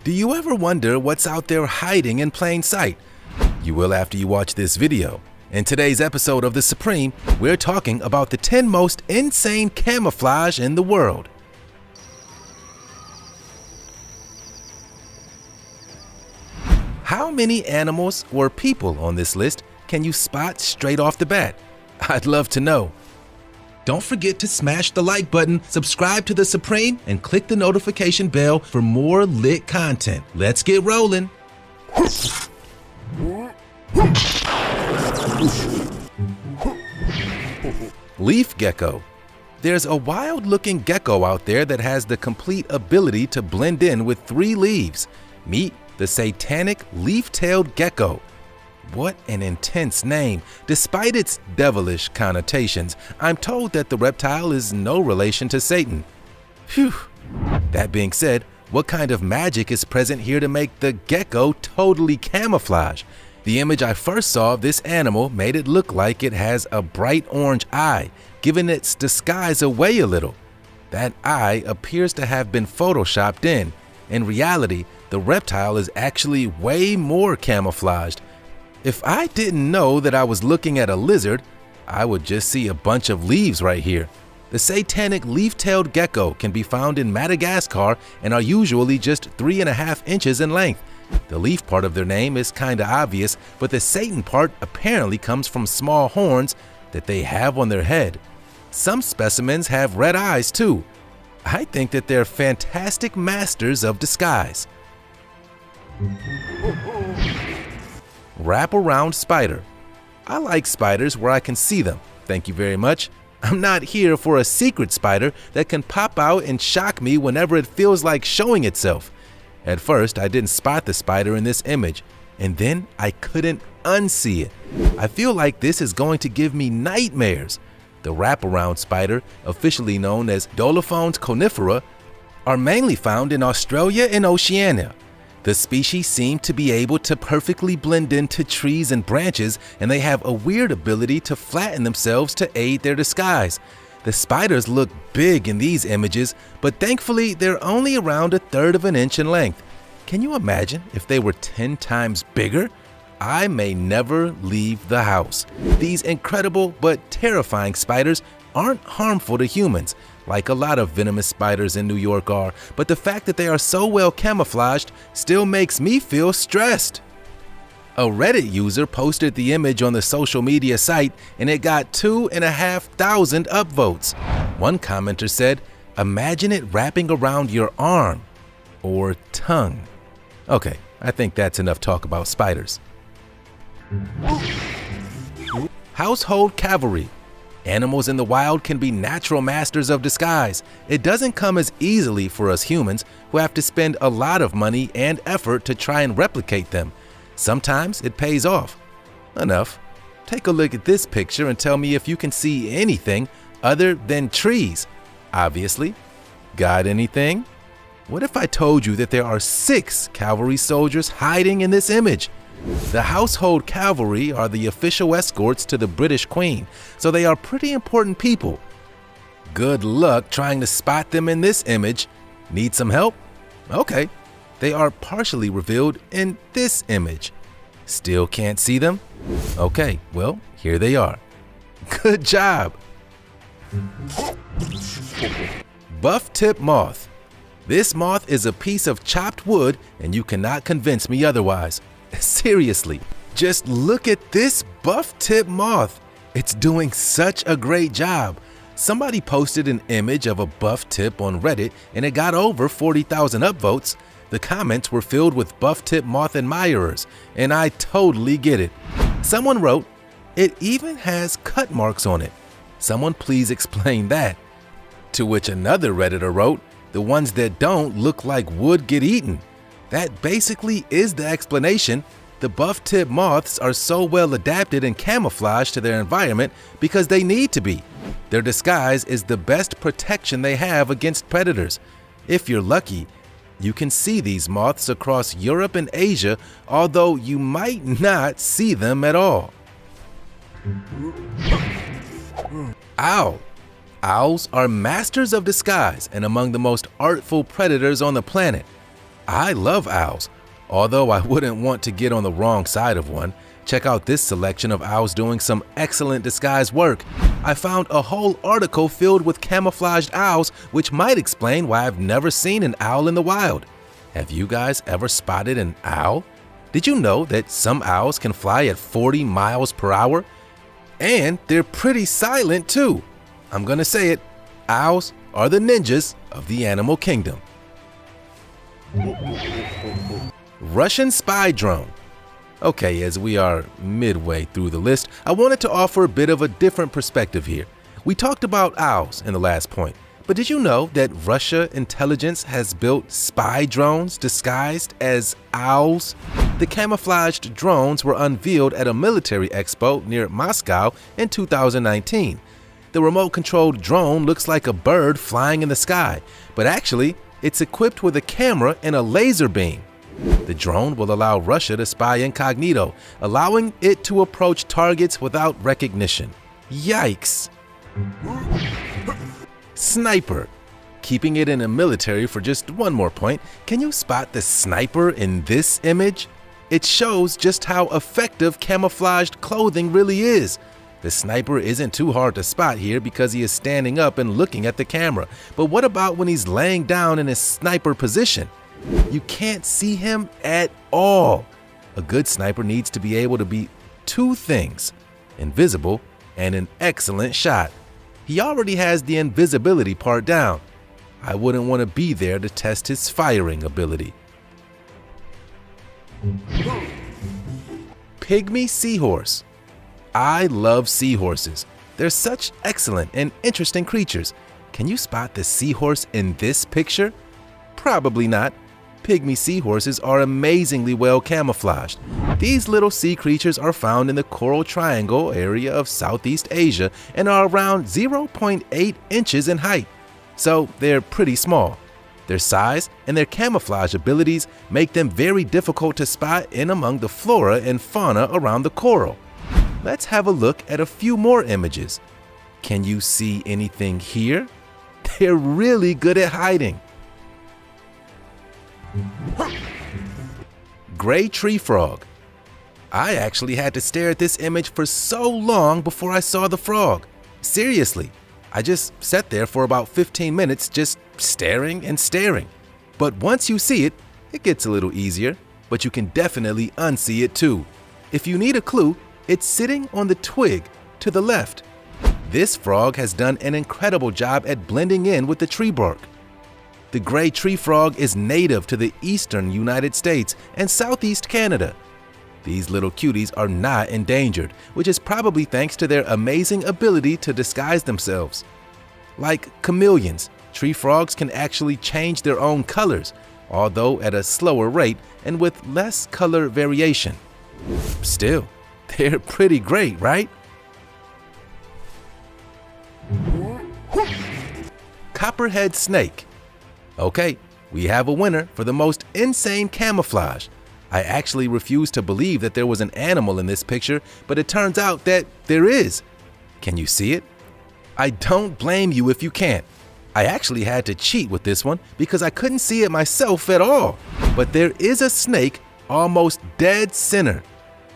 Do you ever wonder what's out there hiding in plain sight? You will after you watch this video. In today's episode of The Supreme, we're talking about the 10 most insane camouflage in the world. How many animals or people on this list can you spot straight off the bat? I'd love to know. Don't forget to smash the like button, subscribe to The Supreme, and click the notification bell for more lit content. Let's get rolling. Leaf gecko. There's a wild-looking gecko out there that has the complete ability to blend in with 3 leaves. Meet the satanic leaf-tailed gecko. What an intense name. Despite its devilish connotations, I'm told that the reptile is no relation to Satan. Phew. That being said, what kind of magic is present here to make the gecko totally camouflage? The image I first saw of this animal made it look like it has a bright orange eye, giving its disguise away a little. That eye appears to have been photoshopped in. In reality, the reptile is actually way more camouflaged. If I didn't know that I was looking at a lizard, I would just see a bunch of leaves right here. The satanic leaf-tailed gecko can be found in Madagascar and are usually just 3.5 inches in length. The leaf part of their name is kinda obvious, but the Satan part apparently comes from small horns that they have on their head. Some specimens have red eyes too. I think that they're fantastic masters of disguise. Wraparound spider. I like spiders where I can see them. Thank you very much. I'm not here for a secret spider that can pop out and shock me whenever it feels like showing itself. At first, I didn't spot the spider in this image, and then I couldn't unsee it. I feel like this is going to give me nightmares. The wraparound spider, officially known as Doliphons conifera, are mainly found in Australia and Oceania. The species seem to be able to perfectly blend into trees and branches, and they have a weird ability to flatten themselves to aid their disguise. The spiders look big in these images, but thankfully they're only around 1/3 of an inch in length. Can you imagine if they were 10 times bigger? I may never leave the house. These incredible but terrifying spiders aren't harmful to humans, like a lot of venomous spiders in New York are, but the fact that they are so well camouflaged still makes me feel stressed. A Reddit user posted the image on the social media site and it got 2,500 upvotes. One commenter said, "Imagine it wrapping around your arm or tongue." Okay, I think that's enough talk about spiders. Household cavalry. Animals in the wild can be natural masters of disguise. It doesn't come as easily for us humans who have to spend a lot of money and effort to try and replicate them. Sometimes it pays off. Enough. Take a look at this picture and tell me if you can see anything other than trees. Obviously. Got anything? What if I told you that there are 6 cavalry soldiers hiding in this image? The household cavalry are the official escorts to the British Queen, so they are pretty important people. Good luck trying to spot them in this image. Need some help? Okay. They are partially revealed in this image. Still can't see them? Okay, well, here they are. Good job. Buff-tip moth. This moth is a piece of chopped wood and you cannot convince me otherwise. Seriously, just look at this buff-tip moth. It's doing such a great job. Somebody posted an image of a buff tip on Reddit and it got over 40,000 upvotes. The comments were filled with buff-tip moth admirers, and I totally get it. Someone wrote, "It even has cut marks on it. Someone please explain that." To which another Redditor wrote, "The ones that don't look like would get eaten." That basically is the explanation. The buff-tip moths are so well adapted and camouflaged to their environment because they need to be. Their disguise is the best protection they have against predators. If you're lucky, you can see these moths across Europe and Asia, although you might not see them at all. Owl. Owls are masters of disguise and among the most artful predators on the planet. I love owls, although I wouldn't want to get on the wrong side of one. Check out this selection of owls doing some excellent disguise work. I found a whole article filled with camouflaged owls, which might explain why I've never seen an owl in the wild. Have you guys ever spotted an owl? Did you know that some owls can fly at 40 miles per hour? And they're pretty silent too. I'm gonna say it, owls are the ninjas of the animal kingdom. Russian spy drone. Okay, as we are midway through the list, I wanted to offer a bit of a different perspective here. We talked about owls in the last point, but did you know that Russia intelligence has built spy drones disguised as owls? The camouflaged drones were unveiled at a military expo near Moscow in 2019. The remote-controlled drone looks like a bird flying in the sky, but actually, it's equipped with a camera and a laser beam. The drone will allow Russia to spy incognito, allowing it to approach targets without recognition. Yikes! Sniper. Keeping it in the military for just one more point, can you spot the sniper in this image? It shows just how effective camouflaged clothing really is. The sniper isn't too hard to spot here because he is standing up and looking at the camera. But what about when he's laying down in his sniper position? You can't see him at all. A good sniper needs to be able to be two things: invisible and an excellent shot. He already has the invisibility part down. I wouldn't want to be there to test his firing ability. Pygmy seahorse. I love seahorses. They're such excellent and interesting creatures. Can you spot the seahorse in this picture? Probably not. Pygmy seahorses are amazingly well camouflaged. These little sea creatures are found in the Coral Triangle area of Southeast Asia and are around 0.8 inches in height, so they're pretty small. Their size and their camouflage abilities make them very difficult to spot in among the flora and fauna around the coral. Let's have a look at a few more images. Can you see anything here? They're really good at hiding. Gray tree frog. I actually had to stare at this image for so long before I saw the frog. Seriously, I just sat there for about 15 minutes just staring and staring. But once you see it, it gets a little easier, but you can definitely unsee it too. If you need a clue, it's sitting on the twig to the left. This frog has done an incredible job at blending in with the tree bark. The gray tree frog is native to the eastern United States and southeast Canada. These little cuties are not endangered, which is probably thanks to their amazing ability to disguise themselves. Like chameleons, tree frogs can actually change their own colors, although at a slower rate and with less color variation. Still, they're pretty great, right? Copperhead snake. Okay, we have a winner for the most insane camouflage. I actually refused to believe that there was an animal in this picture, but it turns out that there is. Can you see it? I don't blame you if you can't. I actually had to cheat with this one because I couldn't see it myself at all. But there is a snake almost dead center.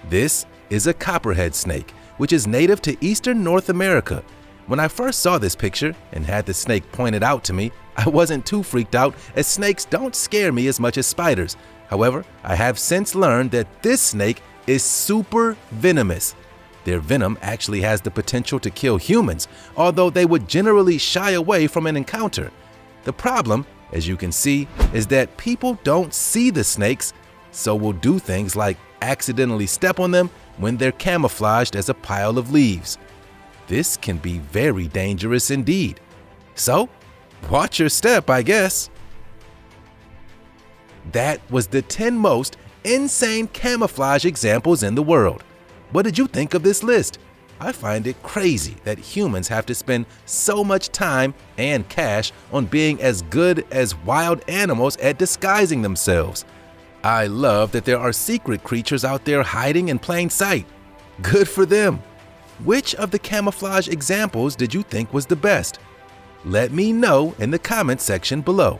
This is a copperhead snake, which is native to eastern North America. When I first saw this picture and had the snake pointed out to me, I wasn't too freaked out as snakes don't scare me as much as spiders. However, I have since learned that this snake is super venomous. Their venom actually has the potential to kill humans, although they would generally shy away from an encounter. The problem, as you can see, is that people don't see the snakes, so will do things like accidentally step on them when they're camouflaged as a pile of leaves. This can be very dangerous indeed. So, watch your step, I guess. That was the 10 most insane camouflage examples in the world. What did you think of this list? I find it crazy that humans have to spend so much time and cash on being as good as wild animals at disguising themselves. I love that there are secret creatures out there hiding in plain sight. Good for them. Which of the camouflage examples did you think was the best? Let me know in the comments section below.